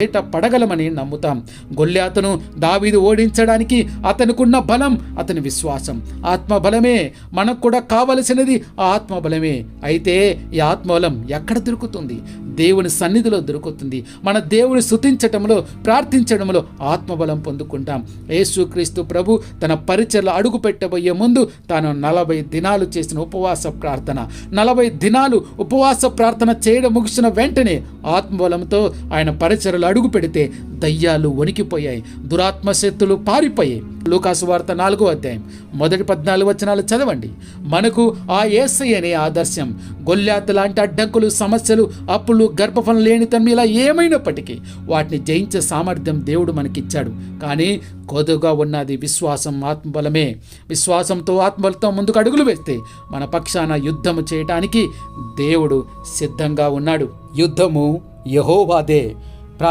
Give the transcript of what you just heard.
బయట పడగలమని నమ్ముతాం. గొల్యాతును దావీదు ఓడించడానికి అతనికున్న బలం అతని విశ్వాసం. ఆత్మబలమే మనకు కూడా కావలసినది. ఆ ఆత్మబలమే. అయితే ఈ ఆత్మబలం ఎక్కడ దొరుకుతుంది? దేవుని సన్నిధిలో దొరుకుతుంది. మన దేవుని స్తుతించటంలో, ప్రార్థించడంలో ఆత్మబలం పొందుకుంటాం. యేసుక్రీస్తు ప్రభు తన పరిచర్లో అడుగు పెట్టబోయే ముందు తాను 40 దినాలు చేసిన ఉపవాస ప్రార్థన, 40 దినాలు ఉపవాస ప్రార్థన చేయడం ముగిసిన వెంటనే ఆత్మబలంతో ఆయన పరిచర్లో అడుగు పెడితే దయ్యాలు వణికిపోయాయి, దురాత్మ శక్తులు పారిపోయాయి. లూకాసు వార్త 4వ అధ్యాయం మొదటి 14 వచనాలు చదవండి. మనకు ఆ యేసయ్యనే ఆదర్శం. గొల్యాతు లాంటి అడ్డంకులు, సమస్యలు, అప్పులు, గర్భఫలం లేనితనం ఇలా ఏమైనప్పటికీ వాటిని జయించే సామర్థ్యం దేవుడు మనకిచ్చాడు. కానీ కొదుగా ఉన్నది విశ్వాసం, ఆత్మబలమే. విశ్వాసంతో, ఆత్మబలంతో ముందుకు అడుగులు వేస్తే మన పక్షాన యుద్ధము చేయటానికి దేవుడు సిద్ధంగా ఉన్నాడు. యుద్ధము యెహోవాదే.